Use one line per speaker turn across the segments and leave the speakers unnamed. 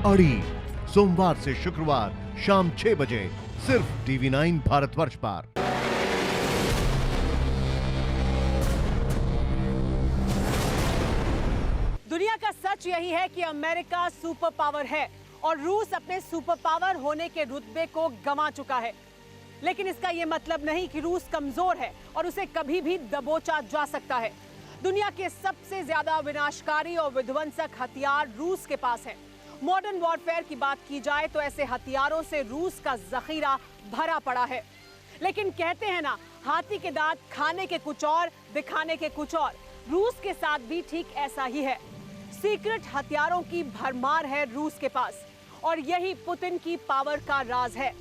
अड़ी, सोमवार से शुक्रवार शाम 6 बजे सिर्फ TV9 भारतवर्ष पर।
दुनिया का सच यही है कि अमेरिका सुपर पावर है और रूस अपने सुपर पावर होने के रुतबे को गंवा चुका है। लेकिन इसका यह मतलब नहीं कि रूस कमजोर है और उसे कभी भी दबोचा जा सकता है। दुनिया के सबसे ज्यादा विनाशकारी और विध्वंसक हथियार रूस के पास है। मॉडर्न वॉरफेयर की बात की जाए तो ऐसे हथियारों से रूस का जखीरा भरा पड़ा है। लेकिन कहते हैं ना, हाथी के दांत खाने के कुछ और, दिखाने के कुछ और। रूस के साथ भी ठीक ऐसा ही है। सीक्रेट हथियारों की भरमार है रूस के पास और यही पुतिन की पावर का राज है।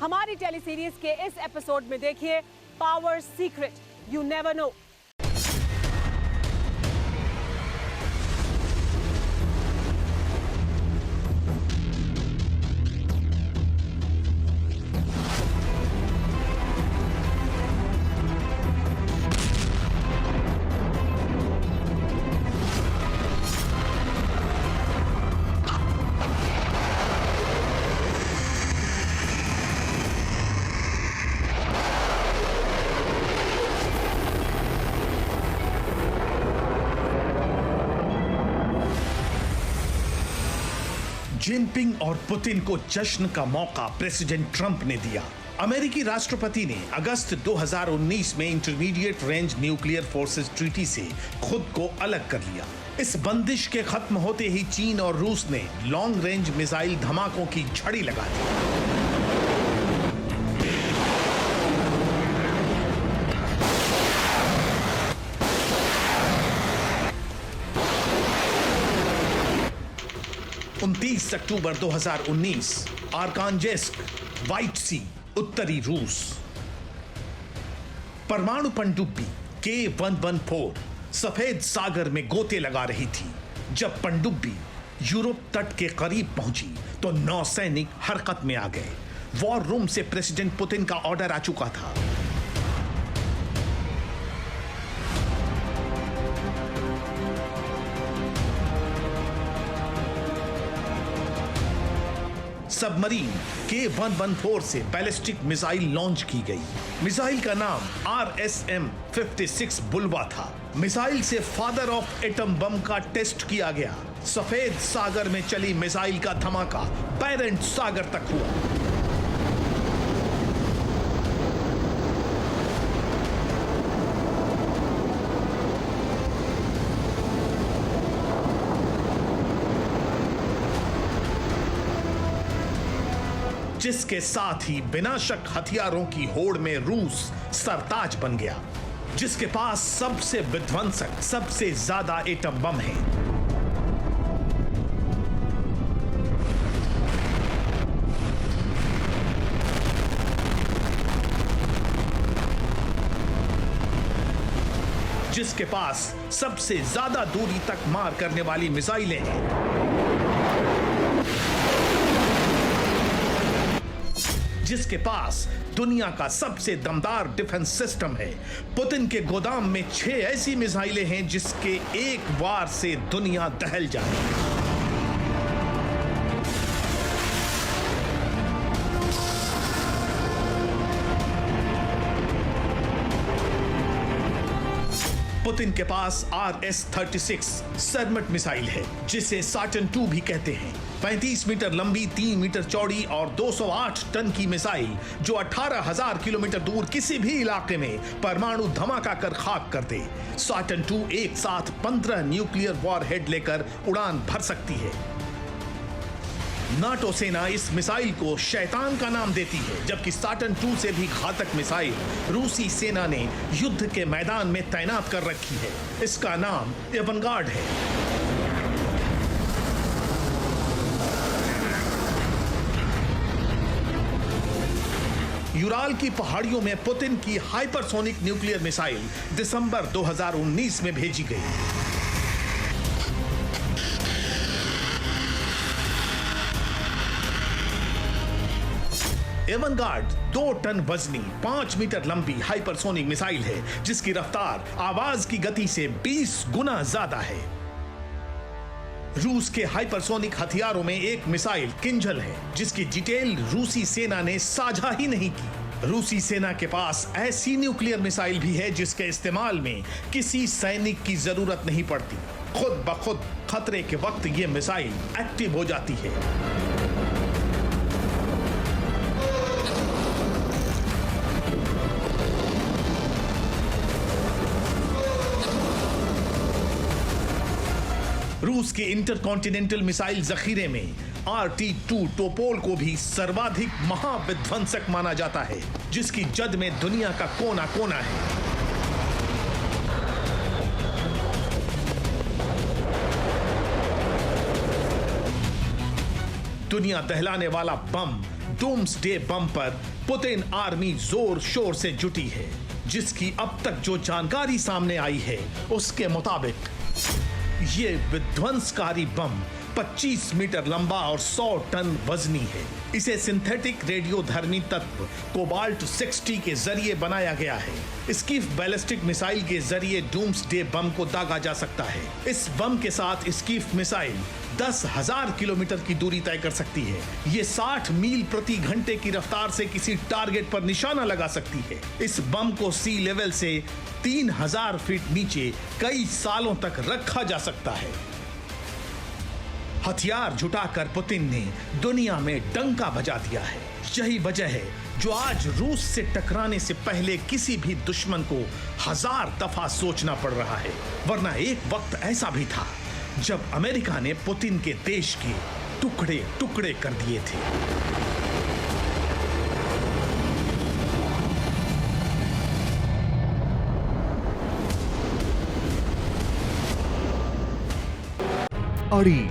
हमारी टेलीसीरीज के इस एपिसोड में देखिए power secret, you never know.
Jinping और पुतिन को जश्न का मौका प्रेसिडेंट ट्रंप ने दिया। अमेरिकी राष्ट्रपति ने अगस्त 2019 में intermediate range nuclear forces treaty से खुद को अलग कर लिया। इस बंदिश के खत्म होते ही चीन और रूस ने लॉन्ग रेंज मिसाइल धमाकों की झड़ी लगा दी। अक्टूबर 2019 आर्कांजेस्क, व्हाइट सी, उत्तरी रूस। परमाणु पनडुब्बी K-114 सफेद सागर में गोते लगा रही थी। जब पनडुब्बी यूरोप तट के करीब पहुंची तो नौसैनिक हरकत में आ गए। वॉर रूम से प्रेसिडेंट पुतिन का ऑर्डर आ चुका था। सबमरीन K-114 से बैलिस्टिक मिसाइल लॉन्च की गई। मिसाइल का नाम RSM-56 बुलवा था। मिसाइल से फादर ऑफ एटम बम का टेस्ट किया गया। सफेद सागर में चली मिसाइल का धमाका बैरेंट सागर तक हुआ। जिसके साथ ही बिना शक हथियारों की होड़ में रूस सरताज बन गया, जिसके पास सबसे विध्वंसक, सबसे ज्यादा एटम बम है। जिसके पास सबसे ज्यादा दूरी तक मार करने वाली मिसाइलें हैं। जिसके पास दुनिया का सबसे दमदार डिफेंस सिस्टम है। पुतिन के गोदाम में 6 ऐसी मिसाइलें हैं जिसके एक वार से दुनिया दहल जाए। पुतिन के पास RS-36 सर्मट मिसाइल है, जिसे साटन 2 भी कहते हैं। 35 मीटर लंबी, 3 मीटर चौड़ी और 208 टन की मिसाइल जो 18,000 किलोमीटर दूर किसी भी इलाके में परमाणु धमाका कर खाक कर दे। साटन 2 एक साथ 15 न्यूक्लियर वॉरहेड लेकर उड़ान भर सकती है। नाटो सेना इस मिसाइल को शैतान का नाम देती है, जबकि साटन 2 से भी घातक मिसाइल रूसी सेना ने युद्ध के मैदान में तैनात कर रखी है। इसका नाम एवनगार्ड है। यूराल की पहाड़ियों में पुतिन की हाइपरसोनिक न्यूक्लियर मिसाइल दिसंबर 2019 में भेजी गई। एवनगार्ड 2 टन वजनी, 5 मीटर लंबी हाइपरसोनिक मिसाइल है, जिसकी रफ्तार आवाज की गति से 20 गुना ज्यादा है। रूस के हाइपरसोनिक हथियारों में एक मिसाइल किंजल है, जिसकी डिटेल रूसी सेना ने साझा ही नहीं की। रूसी सेना के पास ऐसी न्यूक्लियर मिसाइल भी है जिसके इस्तेमाल में किसी सैनिक की जरूरत नहीं पड़ती। खुद ब खुद खतरे के वक्त ये मिसाइल एक्टिव हो जाती है। रूस के इंटरकॉन्टिनेंटल मिसाइल जखीरे में RT-2 टोपोल को भी सर्वाधिक महाविध्वंसक माना जाता है, जिसकी जद में दुनिया का कोना कोना है। दुनिया दहलाने वाला बम डूम्सडे बम पर पुतिन आर्मी जोर शोर से जुटी है, जिसकी अब तक जो जानकारी सामने आई है उसके मुताबिक ये विध्वंसकारी बम 25 मीटर लंबा और 100 टन वजनी है। इसे सिंथेटिक रेडियोधर्मी तत्व कोबाल्ट 60 के जरिए बनाया गया है। स्कीफ बैलिस्टिक मिसाइल के जरिए डूम्सडे बम को दागा जा सकता है। इस बम के साथ स्कीफ मिसाइल 10,000 किलोमीटर की दूरी तय कर सकती है। ये 60 मील प्रति घंटे की रफ्तार से किसी टारगेट पर निशाना लगा सकती है। इस बम को सी लेवल से 3000 फीट नीचे कई सालों तक रखा जा सकता है। हथियार जुटाकर पुतिन ने दुनिया में डंका बजा दिया है। यही वजह है जो आज रूस से टकराने से पहले किसी भी दुश्मन को 1000 दफा सोचना पड़ रहा है। वरना एक वक्त ऐसा भी था जब अमेरिका ने पुतिन के देश के टुकड़े टुकड़े कर दिए थे।
अड़ी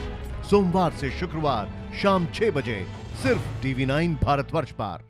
सोमवार से शुक्रवार शाम 6 बजे सिर्फ TV9 भारतवर्ष पर।